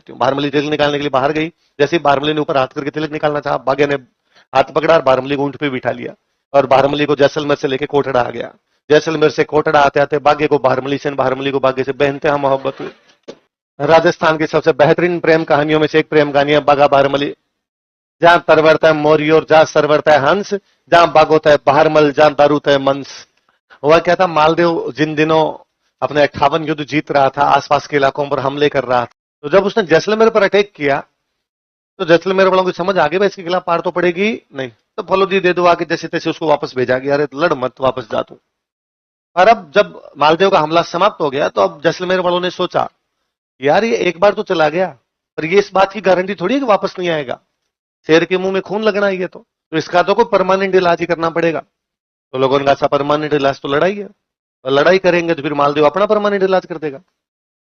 सकती हूँ। बारमली तिलक निकालने के लिए बाहर गई, जैसे ही बारमली ने ऊपर हाथ करके तिलक निकालना चाहा, भाग्य ने हाथ पकड़ा और बारमली को ऊंट पे बिठा लिया और बारमली को जैसलमेर से लेके कोटड़ा आ गया। जैसलमेर से कोटड़ा आते आते भाग्य को बारमली को भाग्य से बेइंतहा मोहब्बत हुई। राजस्थान की सबसे बेहतरीन प्रेम कहानियों में से एक प्रेम कहानी है बागा बारमली। जहां तरवरता है मोरी और जहां सरवरता है हंस, जहां बाग होता है बारमल, जहां दारूता है मंस। हुआ क्या था, मालदेव जिन दिनों अपने 58 युद्ध जीत रहा था, आसपास के इलाकों पर हमले कर रहा था, तो जब उसने जैसलमेर पर अटैक किया तो जैसलमेर वालों की समझ आ गई भाई इसके खिलाफ पार तो पड़ेगी नहीं, तो फलोदी दे दो आके जैसे तैसे उसको वापस भेजा गया, अरे लड़ मत वापस जा तू। और अब जब मालदेव का हमला समाप्त हो गया तो अब जैसलमेर वालों ने सोचा यार ये एक बार तो चला गया, पर ये इस बात की गारंटी थोड़ी है कि वापस नहीं आएगा, शेर के मुंह में खून लगना ही है, तो इसका तो कोई परमानेंट इलाज ही करना पड़ेगा। तो लोगों ने कहा अच्छा परमानेंट इलाज तो लड़ाई है, और लड़ाई करेंगे तो फिर मालदेव अपना परमानेंट इलाज कर देगा,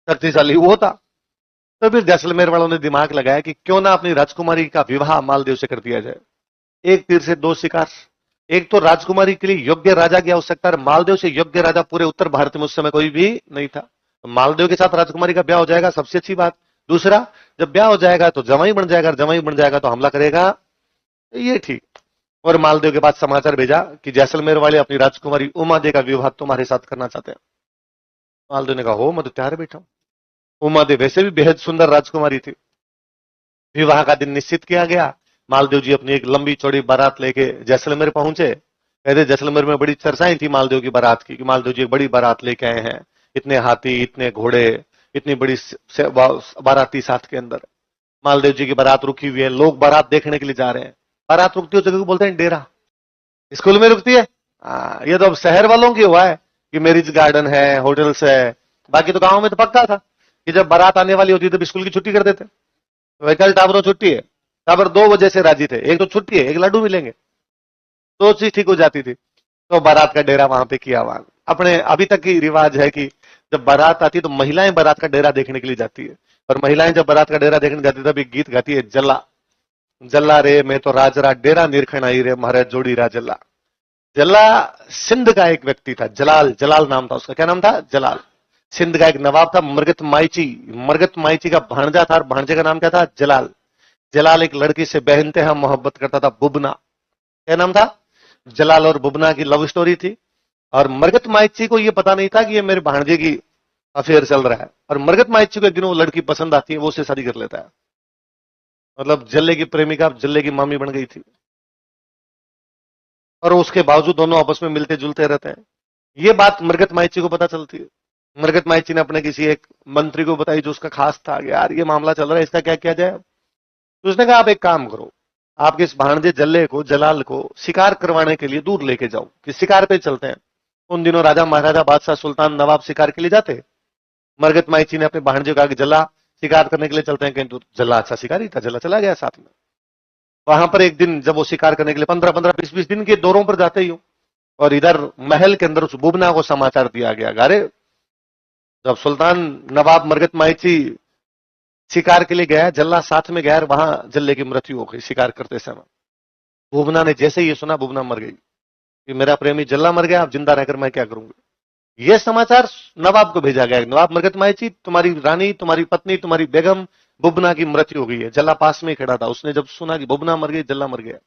शक्तिशाली वो था। तो फिर जैसलमेर वालों ने दिमाग लगाया कि क्यों ना अपनी राजकुमारी का विवाह मालदेव से कर दिया जाए। एक तीर से दो शिकार, एक तो राजकुमारी के लिए योग्य राजा की आवश्यकता है, मालदेव से योग्य राजा पूरे उत्तर भारत में उस समय कोई भी नहीं था। तो मालदेव के साथ राजकुमारी का ब्याह हो जाएगा, सबसे अच्छी बात। दूसरा, जब ब्याह हो जाएगा तो जवाई बन जाएगा, जवाई बन जाएगा तो हमला करेगा, ये ठीक। और मालदेव के पास समाचार भेजा कि जैसलमेर वाले अपनी राजकुमारी उमा दे का विवाह तुम्हारे साथ करना चाहते हैं। मालदेव ने कहा हो मैं तो तैयार बैठा हूं। उमा दे वैसे भी बेहद सुंदर राजकुमारी थी। विवाह का दिन निश्चित किया गया। मालदेव जी अपनी एक लंबी चौड़ी बारात लेके जैसलमेर पहुंचे। कहते जैसलमेर में बड़ी चर्चाएं थी मालदेव की बारात की कि मालदेव जी एक बड़ी बारात लेके आए हैं, इतने हाथी, इतने घोड़े, इतनी बड़ी बाराती साथ के अंदर। मालदेव जी की बारात रुकी हुई है, लोग बारात देखने के लिए जा रहे हैं। बारात रुकती है उस जगह को बोलते हैं डेरा। स्कूल में रुकती है, ये तो अब शहर वालों की हुआ है कि मैरिज गार्डन है, होटल्स है। बाकी तो गांव में तो पक्का था कि जब बारात आने वाली होती तब स्कूल की छुट्टी कर देते। तो कल टाबरों छुट्टी है, टाबर 2 वजह से राजी थे, एक तो छुट्टी है, एक लड्डू मिलेंगे, तो चीज ठीक हो जाती थी। तो बारात का डेरा वहां पे किया हुआ। अपने अभी तक की रिवाज है कि जब बारात आती है तो महिलाएं बारात का डेरा देखने के लिए जाती है, और महिलाएं जब बारात का डेरा देखने जाती है तब एक गीत गाती है, जल्ला जल्ला रे मैं तो राजरा डेरा निरखण आई रे महाराज जोड़ी राजल्ला। जल्ला सिंध का एक व्यक्ति था, जलाल, जलाल नाम था उसका। क्या नाम था? जलाल। सिंध का एक नवाब था मरगत माईची। मरगत माईची का भांजा था, और भांजे का नाम क्या था? जलाल। जलाल एक लड़की से बेइंतहा मोहब्बत करता था, बुबना। क्या नाम था? जलाल और बुबना की लव स्टोरी थी। और मरगत माईची को यह पता नहीं था कि ये मेरे भांजे की अफेयर चल रहा है, और मरगत माईची को एक दिन वो लड़की पसंद आती है, वो उससे शादी कर लेता है। मतलब जल्ले की प्रेमिका जल्ले की मामी बन गई थी, और उसके बावजूद दोनों आपस में मिलते जुलते रहते हैं। ये बात मरगत माईची को पता चलती है। मरगत माईची ने अपने किसी एक मंत्री को बताई जो उसका खास था, यार ये मामला चल रहा है, इसका क्या किया जाए। तो उसने कहा आप एक काम करो, आपके इस भांजे जल्ले को, जलाल को शिकार करवाने के लिए दूर लेके जाओ, कि शिकार पे चलते हैं। उन दिनों राजा महाराजा बादशाह सुल्तान नवाब शिकार के लिए जाते। मरगत माईची ने अपने भांजे को कहा कि जला शिकार करने के लिए चलते हैं। कहीं तो जला अच्छा शिकारी था, जला चला गया साथ में। वहां पर एक दिन जब वो शिकार करने के लिए 15-15, 20-20 दिन के दौरों पर जाते ही हो, और इधर महल के अंदर उस बुबना को समाचार दिया गया, अरे जब सुल्तान नवाब मरगत माईची शिकार के लिए गया, जल्ला साथ में गया, वहां जल्ले की मृत्यु हो गई शिकार करते समय। बुबना ने जैसे ही सुना, बुबना मर गई कि मेरा प्रेमी जल्ला मर गया, अब जिंदा रहकर मैं क्या करूंगा। यह समाचार नवाब को भेजा गया, नवाब मरगत माईची तुम्हारी रानी, तुम्हारी पत्नी, तुम्हारी बेगम बुबना की मृत्यु हो गई है। जल्ला पास में ही खड़ा था, उसने जब सुना कि बुबना मर गई, जल्ला मर गया,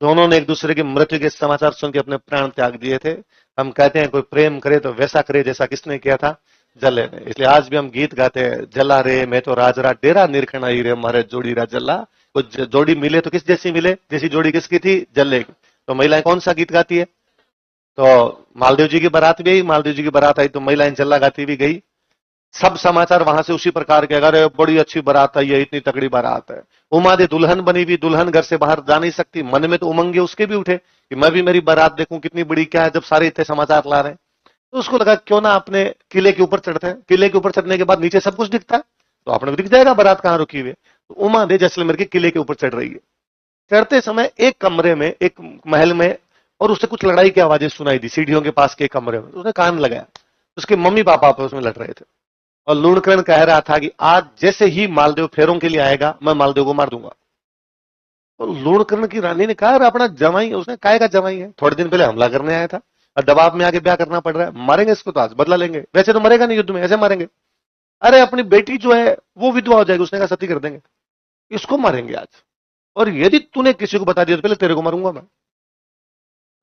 दोनों ने एक दूसरे की मृत्यु के समाचार सुन के अपने प्राण त्याग दिए थे। हम कहते हैं कोई प्रेम करे तो वैसा करे जैसा किसने किया था? जल्ले ने। इसलिए आज भी हम गीत गाते हैं, जला रे मैं तो राजरा डेरा निरखण आई रे मारे जोड़ी रा जल्ला। कुछ जोड़ी मिले तो किस जैसी मिले? जैसी जोड़ी किसकी थी? जल्ले की। तो महिलाएं कौन सा गीत गाती है? तो मालदेव जी की बारात भी आई, मालदेव जी की बारात आई तो महिलाएं जल्ला गाती भी गई। सब समाचार वहां से उसी प्रकार के, अगर बड़ी अच्छी बारात आई है, इतनी तगड़ी बारात है। उमा दे दुल्हन बनी हुई, दुल्हन घर से बाहर जा नहीं सकती, मन में तो उमंगे उसके भी उठे कि मैं भी मेरी बारात देखूं कितनी बड़ी क्या है, जब सारे इतने समाचार ला रहे हैं। तो उसको लगा क्यों ना अपने किले के ऊपर चढ़ते हैं। किले के ऊपर चढ़ने के बाद नीचे सब कुछ दिखता है, तो आपने भी दिख जाएगा बारात कहां रुकी हुई है। तो उमा दे जैसलमेर के किले के ऊपर चढ़ रही है। चढ़ते समय एक कमरे में, एक महल में, और उससे कुछ लड़ाई की आवाजें सुनाई दी सीढ़ियों के पास के कमरे में। उसने कान लगाया, उसके मम्मी पापा आपस में लड़ रहे थे, और लूणकरण कह रहा था कि आज जैसे ही मालदेव फेरों के लिए आएगा, मैं मालदेव को मार दूंगा। तो लूणकरण की रानी ने कहा अपना जमाई, उसने काय का जमाई है, थोड़े दिन पहले हमला करने आया था, और दबाव में आके ब्याह करना पड़ रहा है, मारेंगे इसको तो आज बदला लेंगे। वैसे तो मरेगा नहीं युद्ध में, ऐसे मारेंगे। अरे अपनी बेटी जो है वो विधवा हो जाएगी, उसने कहा सती कर देंगे, इसको मारेंगे आज, और यदि तूने किसी को बता दिया तो पहले तेरे को मारूंगा मैं।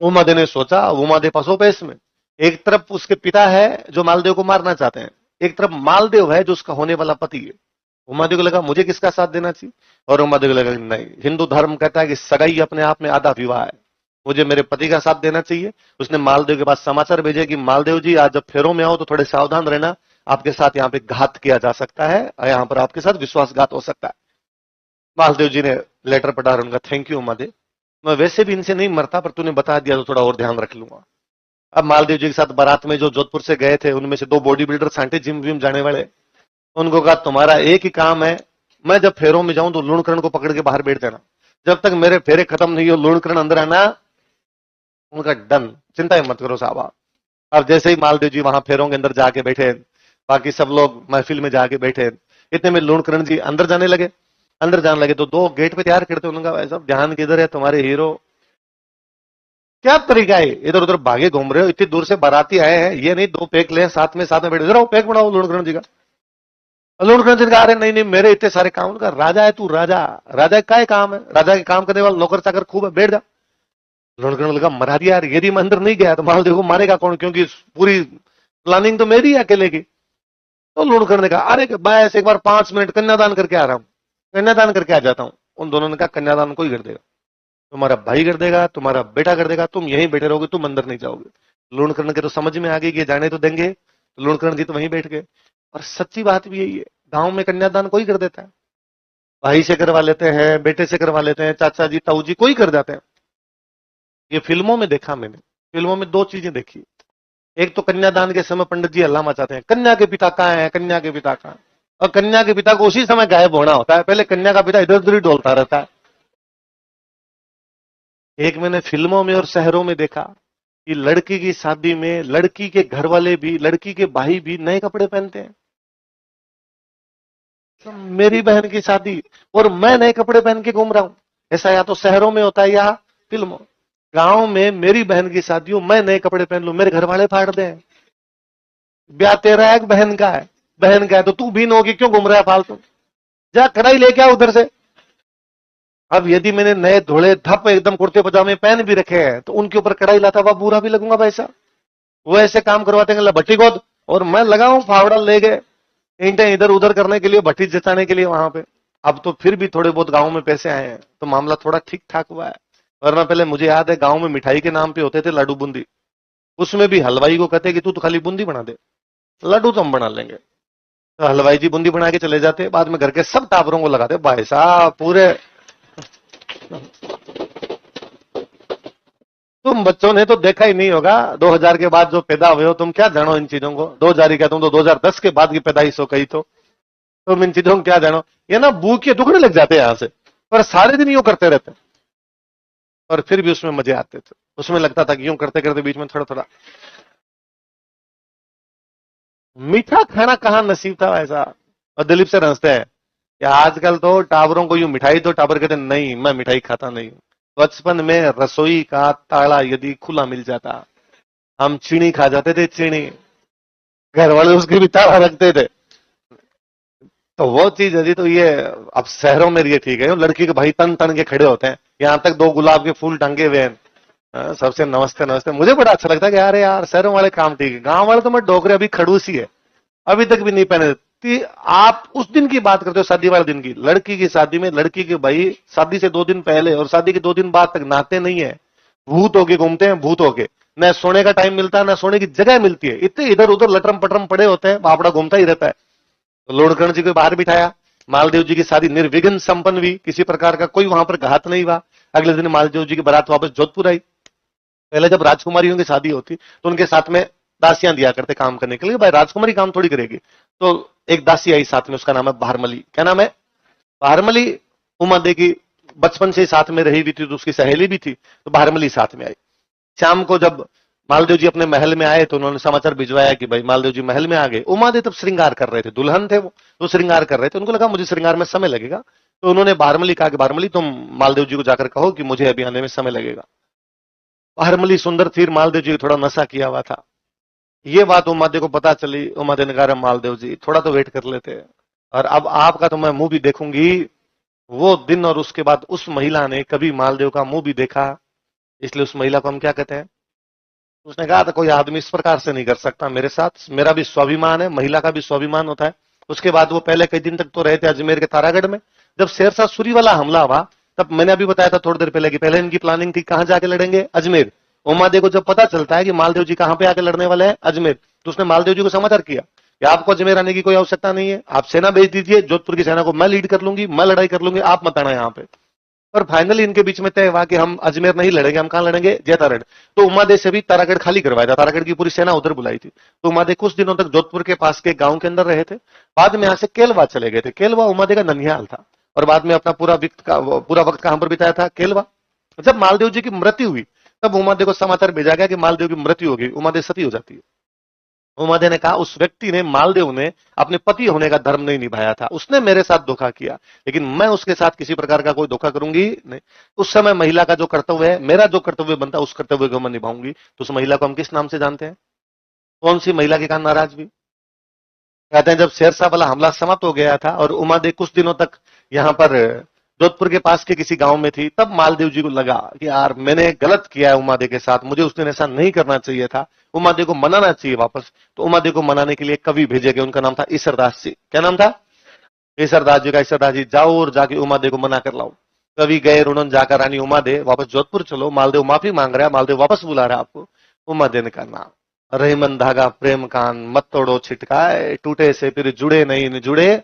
उमादे ने सोचा, उमादे पसोपेश में, एक तरफ उसके पिता है जो मालदेव को मारना चाहते हैं, एक तरफ मालदेव है जो उसका होने वाला पति है। उमादेव को लगा मुझे किसका साथ देना चाहिए, और उमादेव को लगा नहीं, हिंदू धर्म कहता है कि सगाई अपने आप में आधा विवाह है, मुझे मेरे पति का साथ देना चाहिए। उसने मालदेव के पास समाचार भेजे कि मालदेव जी आज जब फेरों में आओ तो थोड़े सावधान रहना, आपके साथ यहाँ पे घात किया जा सकता है, यहाँ पर आपके साथ विश्वासघात हो सकता है। मालदेव जी ने लेटर पढ़ा, उनका थैंक यू उमादेव, मैं वैसे भी इनसे नहीं मरता, पर तूने बता दिया तो थोड़ा और ध्यान रख लूंगा। अब मालदेव जी के साथ बारात में जो जोधपुर से गए थे उनमें से 2 बॉडी बिल्डर सांटे जिम विम जाने वाले, उनको कहा तुम्हारा एक ही काम है, मैं जब फेरों में जाऊं तो लूणकरण को पकड़ के बाहर बैठ देना, जब तक मेरे फेरे खत्म नहीं हो लूणकरण अंदर आना। उनका डन, चिंता ही मत करो साहब आप। अब जैसे ही मालदेव जी वहां फेरों के अंदर जाके बैठे, बाकी सब लोग महफिल में जाके बैठे, इतने में लूणकरण जी अंदर जाने लगे। अंदर जाने लगे तो 2 गेट पे तैयार करते, उनका भाई साहब ध्यान किधर है तुम्हारे हीरो, क्या तरीका है, इधर उधर भागे घूम रहे हो, इतनी दूर से बाराती आए हैं, ये नहीं 2 पैक ले साथ में बैठे, जरा पैक बनाओ लूणकरण जी का। लूणकरण जी कहा, अरे नहीं नहीं मेरे इतने सारे काम, उनका राजा है तू, राजा, राजा का ही काम है, राजा के काम करने वाला नौकर चाकर खूब है, बैठ जा। लूणकरण लगा मरा दिया यार, यदि मैं अंदर नहीं गया तो मालदेव को मारेगा कौन, क्योंकि पूरी प्लानिंग तो मेरी है अकेले की। तो लूणकरण ने कहा, अरे बस एक बार 5 मिनट कन्यादान करके आ रहा हूं, कन्यादान करके आ जाता हूं। उन दोनों ने कहा कन्यादान कोई कर देगा, तुम्हारा भाई कर देगा, तुम्हारा बेटा कर देगा, तुम यहीं बैठे रहोगे, तुम अंदर नहीं जाओगे। लूणकरण के तो समझ में आ गई कि जाने तो देंगे, तो लूणकरण जी तो वहीं बैठ गए। और सच्ची बात भी यही है, गांव में कन्यादान कोई कर देता है, भाई से करवा लेते हैं, बेटे से करवा लेते हैं, चाचा जी ताऊ जी कोई कर जाते हैं। ये फिल्मों में देखा मैंने, फिल्मों में 2 चीजें देखी, एक तो कन्यादान के समय पंडित जी हल्ला मचाते हैं, कन्या के पिता कहाँ है, कन्या के पिता कहाँ है? और कन्या के पिता को उसी समय गायब होना होता है, पहले कन्या का पिता इधर उधर ही डोलता रहता है। एक मैंने फिल्मों में और शहरों में देखा कि लड़की की शादी में लड़की के घर वाले भी, लड़की के भाई भी नए कपड़े पहनते हैं। तो मेरी बहन की शादी और मैं नए कपड़े पहन के घूम रहा हूं, ऐसा या तो शहरों में होता है या फिल्मों। गांव में मेरी बहन की शादी हो, मैं नए कपड़े पहन लूं, मेरे घर वाले फाड़ दें, ब्याह तेरा है बहन का है, बहन का है तो तू भी होगी, क्यों घूम रहा है फालतू, जा कढ़ाई लेके आ उधर से। अब यदि मैंने नए धोले धप एकदम कुर्ते पजामे पहन भी रखे हैं तो उनके ऊपर कढ़ाई लाता हुआ बुरा भी लगूंगा भाई साहब। वो ऐसे काम करवाते हैं भट्टी गोद, और मैं लगाऊं फावड़ा ले गए ईंटें इधर उधर करने के लिए, भट्टी जचाने के लिए वहां पे। अब तो फिर भी थोड़े बहुत गांव में पैसे आए हैं तो मामला थोड़ा ठीक ठाक हुआ है, वरना पहले मुझे याद है गांव में मिठाई के नाम पे होते थे लड्डू बूंदी, उसमें भी हलवाई को कहते कि तू तो खाली बूंदी बना दे, लड्डू तो हम बना लेंगे। तो हलवाई जी बूंदी बना के चले जाते, बाद में घर के सब टाबरों को लगाते, भाई साहब पूरे। तुम बच्चों ने तो देखा ही नहीं होगा, 2000 के बाद जो पैदा हुए हो, तुम क्या जानो इन चीजों को, 2000 ही क्या, तुम तो 2010 के बाद की पैदाइश हो कही, तो तुम इन चीजों को क्या जानो। ये ना भूख के दुखने लग जाते हैं यहां से, पर सारे दिन यूं करते रहते, और फिर भी उसमें मजे आते थे, उसमें लगता था कि यूं करते करते बीच में थोड़ा थोड़ा मीठा खाना कहां नसीब था ऐसा। और दिलीप से हंसते हैं कि आजकल तो टावरों को यूं मिठाई दो, टावर कहते नहीं मैं मिठाई खाता नहीं हूं। बचपन में रसोई का ताला यदि खुला मिल जाता, हम चीनी खा जाते थे, चीनी, घर वाले उसके भी ताला रखते थे, तो वो चीज यदि, तो ये अब शहरों में ये ठीक है, लड़की के भाई तन तन के खड़े होते हैं, यहां तक 2 गुलाब के फूल टंगे हुए हैं, सबसे नमस्ते नमस्ते। मुझे बड़ा अच्छा लगता है कि यार यार शहरों वाले काम ठीक है, गांव वाले तो मैं डोकरे अभी खड़ूसी है, अभी तक भी नहीं पहने। आप उस दिन की बात करते हो, शादी वाले दिन की, लड़की की शादी में लड़की के भाई शादी से 2 दिन पहले और शादी के 2 दिन बाद तक नहाते नहीं है, भूत होके घूमते हैं, भूत होके, न सोने का टाइम मिलता है न सोने की जगह मिलती है, इतने इधर उधर लटरम पटरम पड़े होते हैं, बापड़ा घूमता ही रहता है। तो लूणकरण जी को बाहर बिठाया, मालदेव जी की शादी निर्विघ्न संपन्न हुई, किसी प्रकार का कोई वहां पर घात नहीं हुआ। अगले दिन मालदेव जी की बारात वापस जोधपुर आई। पहले जब राजकुमारियों की शादी होती तो उनके साथ में दासियां दिया करते काम करने के लिए, भाई राजकुमारी काम थोड़ी करेगी, तो एक दासी आई साथ में, उसका नाम है बहारमली। क्या नाम है? बहारमली। उमादे की बचपन से साथ में रही हुई थी, तो उसकी सहेली भी थी, तो बहारमली साथ में आई। शाम को जब मालदेव जी अपने महल में आए तो उन्होंने समाचार भिजवाया कि भाई मालदेव जी महल में आ गए। उमादे तब श्रृंगार कर रहे थे, दुल्हन थे वो, तो श्रृंगार कर रहे थे, उनको लगा मुझे श्रृंगार में समय लगेगा, तो उन्होंने बहारमली कहा कि बहारमली तुम मालदेव जी को जाकर कहो कि मुझे अभी आने में समय लगेगा। बहारमली सुंदर थी, मालदेव जी को थोड़ा नशा किया हुआ था, ये बात उमादे को पता चली। उमादे ने कहा, मालदेव जी थोड़ा तो वेट कर लेते हैं, और अब आपका तो मैं मुंह भी देखूंगी। वो दिन और उसके बाद उस महिला ने कभी मालदेव का मुंह भी देखा, इसलिए उस महिला को हम क्या कहते हैं? उसने कहा था, कोई आदमी इस प्रकार से नहीं कर सकता मेरे साथ, मेरा भी स्वाभिमान है, महिला का भी स्वाभिमान होता है। उसके बाद वो पहले कई दिन तक तो रहे थे अजमेर के तारागढ़ में। जब शेरशाह सूरी वाला हमला हुआ, तब मैंने अभी बताया था थोड़ी देर पहले कि पहले इनकी प्लानिंग थी कहां जाके लड़ेंगे, अजमेर। उमादे को जब पता चलता है कि मालदेव जी कहां पे आके लड़ने वाले हैं, अजमेर, तो उसने मालदेव जी को समाचार किया कि आपको अजमेर आने की कोई आवश्यकता नहीं है, आप सेना भेज दीजिए, जोधपुर की सेना को मैं लीड कर लूंगी, मैं लड़ाई कर लूंगी, आप मत आना यहाँ पे। और फाइनली इनके बीच में तय हुआ कि हम अजमेर नहीं लड़ेंगे, हम कहां लड़ेंगे, जैतागढ़। तो उमादे से भी तारागढ़ खाली करवाया था, तारागढ़ की पूरी सेना उधर बुलाई थी। तो उमादे कुछ दिनों तक जोधपुर के पास के गांव के अंदर रहे थे। बाद में यहां से केलवा चले गए थे। केलवा उमादे का ननिहाल था, और बाद में अपना पूरा वक्त कहां पर बिताया था, केलवा। जब मालदेव जी की मृत्यु हुई, तब उमादे को समाचार भेजा गया कि मालदेव की मृत्यु हो गई। उमादे सती हो जाती है। उमादे ने कहा, उस व्यक्ति ने, मालदेव ने अपने पति होने का धर्म नहीं निभाया था, उसने मेरे साथ धोखा किया, लेकिन मैं उसके साथ किसी प्रकार का कोई धोखा करूंगी नहीं। उस समय महिला का जो कर्तव्य है, मेरा जो कर्तव्य बनता है, उस कर्तव्य को मैं निभाऊंगी। तो उस महिला को हम किस नाम से जानते हैं? कौन सी महिला के कारण नाराज भी? कहते हैं जब शेरशाह वाला हमला समाप्त हो गया था और उमादे कुछ दिनों तक यहाँ पर जोधपुर के पास के किसी गांव में थी, तब मालदेव जी को लगा कि यार मैंने गलत किया है उमादे के साथ, मुझे उस दिन ऐसा नहीं करना चाहिए था, उमादे को मनाना चाहिए वापस। तो उमादे को मनाने के लिए कवि भेजे गए, उनका नाम था ईसरदास जी। क्या नाम था? ईसरदास जी का। ईसरदास जी जाओ और जाके उमादे को मना कर लाओ। कवि गए, उन्होंने जाकर, रानी उमादे वापस जोधपुर चलो, मालदेव माफी मांग रहा है, मालदेव वापस बुला रहा है आपको। उमादे ने कहा, ना, रहीमन धागा प्रेम कान, मत तोड़ो छिटकाए, टूटे से फिर जुड़े नहीं न जुड़े।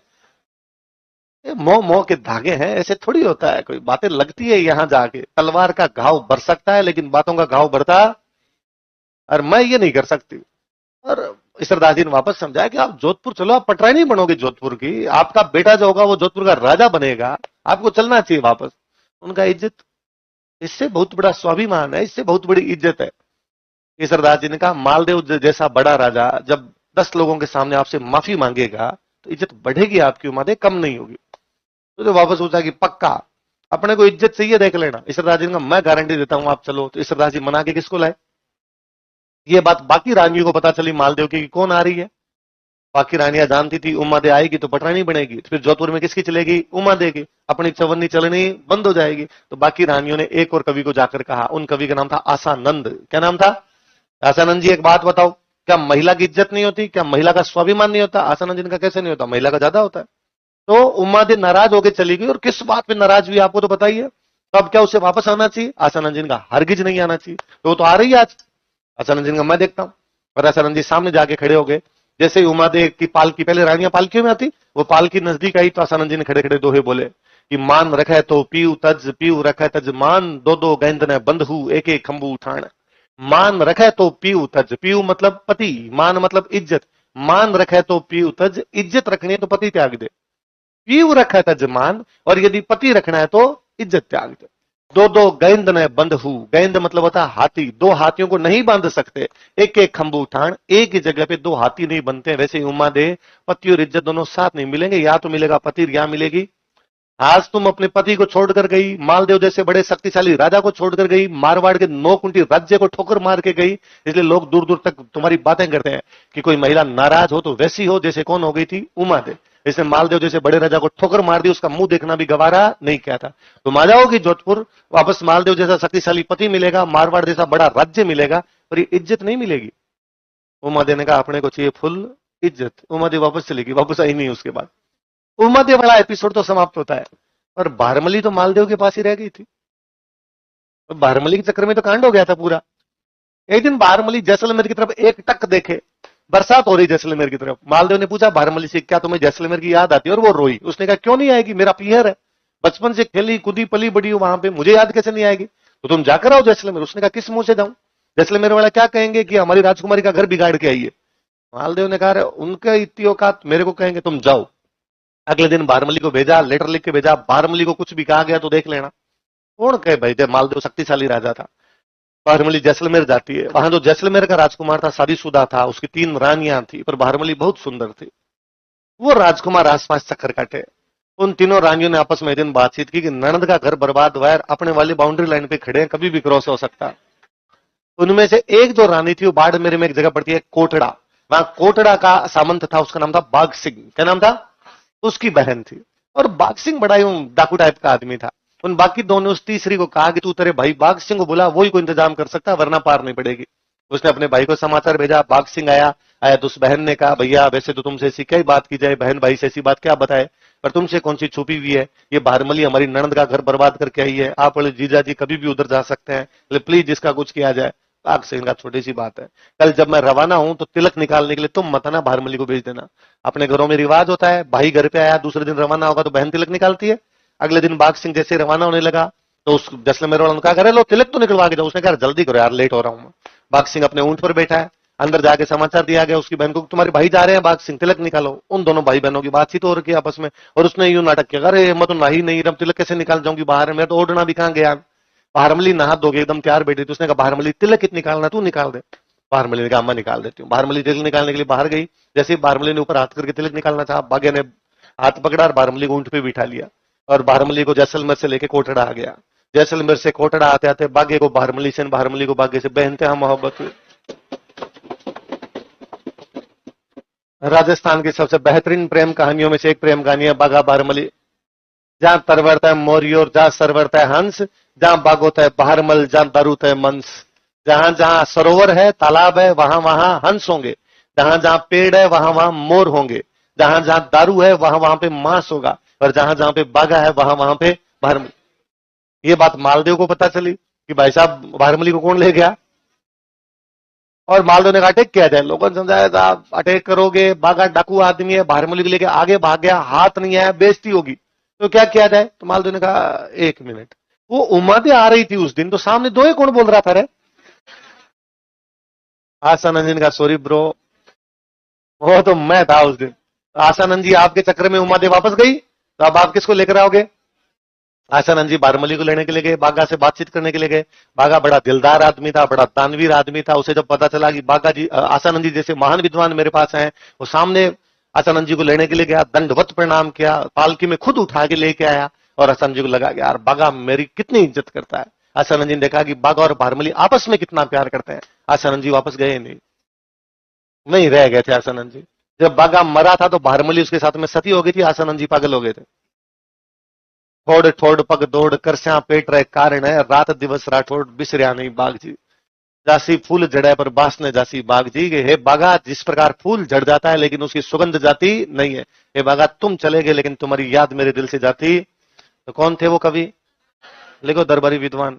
ये मोह मोह के धागे हैं, ऐसे थोड़ी होता है, कोई बातें लगती है यहां जाके। तलवार का घाव भर सकता है, लेकिन बातों का घाव भरता, और मैं ये नहीं कर सकती। और ईसरदास जी ने वापस समझाया कि आप जोधपुर चलो, आप पटरानी नहीं बनोगे जोधपुर की, आपका बेटा जो होगा वो जोधपुर का राजा बनेगा, आपको चलना चाहिए वापस। उनका इज्जत, इससे बहुत बड़ा स्वाभिमान है, इससे बहुत बड़ी इज्जत है। ईसरदास जी ने कहा, मालदेव जैसा बड़ा राजा जब 10 लोगों के सामने आपसे माफी मांगेगा, तो इज्जत बढ़ेगी आपकी, उम्मीद कम नहीं होगी। तो जो वापस सोचा कि पक्का अपने को इज्जत चाहिए, देख लेना। ईसरदास जी ने कहा, मैं गारंटी देता हूं, आप चलो। तो ईसरदास जी मना के किसको लाए? ये बात बाकी रानियों को पता चली मालदेव की कि कौन आ रही है। बाकी रानियां जानती थी उमादे आएगी तो पटरानी बनेगी, तो फिर जोधपुर में किसकी चलेगी? उमादे की। अपनी चवन्नी चलनी बंद हो जाएगी। तो बाकी रानियों ने एक और कवि को जाकर कहा, उन कवि का नाम था आसानंद। क्या नाम था? आसानंद जी, एक बात बताओ, क्या महिला की इज्जत नहीं होती? क्या महिला का स्वाभिमान नहीं होता? आसानंद जी का कैसे नहीं होता? महिला का ज्यादा होता है। तो उम्मादे नाराज होकर चली गई, और किस बात पे नाराज हुई आपको तो बताइए। तो अब क्या उसे वापस आना चाहिए? आसानंद जी का हरगिज नहीं आना चाहिए। तो वो तो आ रही है आज। आसानंद जी का मैं देखता हूं। और आसानंद जी सामने जाके खड़े हो गए। जैसे ही उमादे की पालकी, पहले रानियां पालकियों में आती, वो पालकी नजदीक आई तो आसानंद जी ने खड़े खड़े दोहे बोले कि मान रखे तो पीऊ तज, पीऊ रखे तज मान, दो दो गेंद ने बंधु एक एक खंबू उठान। मान रखे तो पीऊ तज, पीऊ मतलब पति, मान मतलब इज्जत। मान रखे तो पीऊ तज, इज्जत रखनी है तो पति त्याग दे। पीऊ रखा था जमान, और यदि पति रखना है तो इज्जत त्याग दे। दो दो गेंद ने बंधु, गेंद मतलब होता है हाथी, दो हाथियों को नहीं बांध सकते। एक एक खंबू उठान, एक ही जगह पे दो हाथी नहीं बनते। वैसे ही उम्मा दे, पति और इज्जत दोनों साथ नहीं मिलेंगे, या तो मिलेगा पति, या मिलेगी। आज तुम अपने पति को छोड़कर गई, मालदेव जैसे बड़े शक्तिशाली राजा को छोड़कर गई, मारवाड़ के 9 कुंटी राज्य को ठोकर मार के गई। इसलिए लोग दूर दूर तक तुम्हारी बातें करते हैं कि कोई महिला नाराज हो तो वैसी हो जैसे कौन हो गई थी? उमा दे। इसने मालदेव जैसे बड़े राजा को ठोकर मार दी, उसका मुंह देखना भी गवारा नहीं किया था। तुम आ जाओगी जोधपुर, वापस मालदेव जैसा शक्तिशाली पति मिलेगा, मारवाड़ जैसा बड़ा राज्य मिलेगा, पर ये इज्जत नहीं मिलेगी। उमा दे ने कहा, अपने को चाहिए फुल इज्जत। उमा दे वापस चली गई, वापस आई नहीं उसके बाद। उम्मदे वाला एपिसोड तो समाप्त होता है, और बारमली तो मालदेव के पास ही रह गई थी। और बारमली के चक्कर में तो कांड हो गया था पूरा। एक दिन बारमली जैसलमेर की तरफ एक टक देखे, बरसात हो रही जैसलमेर की तरफ। मालदेव ने पूछा बारमली से, क्या तुम्हें जैसलमेर की याद आती है? और वो रोई। उसने कहा, क्यों नहीं आएगी, मेरा पियर है, बचपन से खेली कूदी पली बड़ी हूं वहां पे, मुझे याद कैसे नहीं आएगी? तो तुम जाकर आओ जैसलमेर। उसने कहा, किस मुंह से जाऊं? जैसलमेर वाला क्या कहेंगे कि हमारी राजकुमारी का घर बिगाड़ के आई है। मालदेव ने कहा, उनका इतनी औकात, मेरे को कहेंगे तुम जाओ। अगले दिन बारमली को भेजा, लेटर लिख के भेजा, बारमली को कुछ भी कहा गया तो देख लेना। कौन कहे भाई, जब मालदेव शक्तिशाली राजा था। बारमली जैसलमेर जाती है, वहां जो जैसलमेर का राजकुमार था शादीशुदा था, उसकी 3 रानियां थी, पर बारमली बहुत सुंदर थी। वो राजकुमार आसपास चक्कर काटे। उन तीनों रानियों ने आपस में एक दिन बातचीत की कि ननद का घर बर्बाद हुआ है, अपने वाली बाउंड्री लाइन पे खड़े हैं, कभी भी क्रॉस हो सकता है। उनमें से एक जो रानी थी वो बाड़मेर में एक जगह पड़ती है कोटड़ा, वहां कोटड़ा का सामंत था, उसका नाम था बाघ सिंह। क्या नाम था? उसकी बहन थी। और बाघ सिंह बड़ा यूं डाकू टाइप का आदमी था। उन बाकी दोनों ने उस तीसरी को कहा कि तू तेरे भाई बाघ सिंह को बुला, वही को इंतजाम कर सकता है, वरना पार नहीं पड़ेगी। उसने अपने भाई को समाचार भेजा, बाघ सिंह आया। आया तो उस बहन ने कहा, भैया वैसे तो तुमसे ऐसी क्या ही बात की जाए, बहन भाई से ऐसी बात क्या बताए, पर तुमसे कौन सी छुपी हुई है? ये बारमली हमारी ननद का घर बर्बाद करके आई है, आप बोले जीजा जी कभी भी उधर जा सकते हैं, प्लीज इसका कुछ किया जाए। बाघ सिंह का छोटी सी बात है, कल जब मैं रवाना हूं तो तिलक निकालने के लिए तुम मत आना, बारमली को भेज देना। अपने घरों में रिवाज होता है, भाई घर पे आया दूसरे दिन रवाना होगा तो बहन तिलक निकालती है। अगले दिन बाघ सिंह जैसे रवाना होने लगा तो उस जैसलमेर वालों ने कहा, अरे लो तिलक तो निकलवा के जाओ। उसने कहा जल्दी करो यार, लेट हो रहा हूं मैं। बाघ सिंह अपने ऊंट पर बैठा है, अंदर जाके समाचार दिया गया उसकी बहन को, तुम्हारे भाई जा रहे हैं बाघ सिंह, तिलक निकालो। उन दोनों भाई बहनों की बातचीत हो रही है आपस में, और उसने यूं नाटक किया, अरे मैं तो नहा ही नहीं, तिलक कैसे निकाल जाऊंगी बाहर, मैं तो ओढ़ना भी कहां गया। बारमली नहा धोके एकदम तैयार बैठी थी, उसने कहा बारमली तिलक कित निकालना, तू निकाल दे। बारमली ने कहा मैं निकाल देती हूँ। बारमली तिलक निकालने के लिए बाहर गई, जैसे ही बारमली ने ऊपर हाथ करके तिलक निकालना चाहा, बाघे ने हाथ पकड़ा और बारमली को ऊंट पे बिठा लिया, और बारमली को जैसलमेर से लेके कोटड़ा आ गया। जैसलमेर से कोटड़ा आते आते बाघे को बारमली से, बारमली को बाघे से बेइंतहा मोहब्बत हुई। राजस्थान की सबसे बेहतरीन प्रेम कहानियों में से एक प्रेम कहानी है बाघा बारमली। जहां तरवरता है मोरियोर, जहां सरवरता है हंस, जहां बाग होता है बारमल, जहां दारूत है मंस। जहां जहां सरोवर है, तालाब है, वहां वहां हंस होंगे। जहां जहां पेड़ है वहां वहां मोर होंगे। जहां जहां दारू है वहां वहां पे मांस होगा, और जहां जहां पे बाघा है वहां वहां पे बारमली। ये बात मालदेव को पता चली कि भाई साहब बारमली को कौन ले गया, और मालदेव ने कहा अटैक किया जाए। लोगों ने समझाया साहब अटैक करोगे, बाघा डाकू आदमी है, बारमली को लेके आगे भाग गया, हाथ नहीं आया, बेइज्जती होगी, तो क्या किया जाए? तो मालदेव ने कहा एक मिनट, वो उमादे आ रही थी उस दिन, तो सामने दो ही कौन बोल रहा था रे? आसानंद जी का सॉरी ब्रो, वो तो मैं था उस दिन। आसानंद जी आपके चक्कर में उमादे वापस गई, तो अब आप किसको लेकर आओगे? आसानंद जी बारमली को लेने के लिए गए, बाघा से बातचीत करने के लिए गए। बाघा बड़ा दिलदार आदमी था, बड़ा दानवीर आदमी था। उसे जब पता चला कि बाघा जी आसानंद जी जैसे महान विद्वान मेरे पास हैं, वो सामने आसानंद जी को लेने के लिए गया, दंडवत प्रणाम किया, पालकी में खुद उठा के लेके आया, और आसानंद जी को लगा कि यार बाघा मेरी कितनी इज्जत करता है। आसानंद जी ने देखा कि बाघा और बारमली आपस में कितना प्यार करते हैं। आसानंद जी वापस गए नहीं, नहीं रह गए थे आसानंद जी। जब बाघा मरा था तो बारमली उसके साथ में सती हो गई थी, आसानंद जी पागल हो गए थे। थोड़ थोड़ पग दौड़ कर स्या पेट रहे कारण है, रात दिवस राठौड़ बिसरिया नहीं बाघ जी। जासी फूल जड़े पर बासने जासी बाघ जी, के हे बाघा जिस प्रकार फूल झड़ जाता है लेकिन उसकी सुगंध जाती नहीं है, हे बाघा तुम चले गए लेकिन तुम्हारी याद मेरे दिल से जाती। तो कौन थे वो कवि? लिखो दरबारी विद्वान।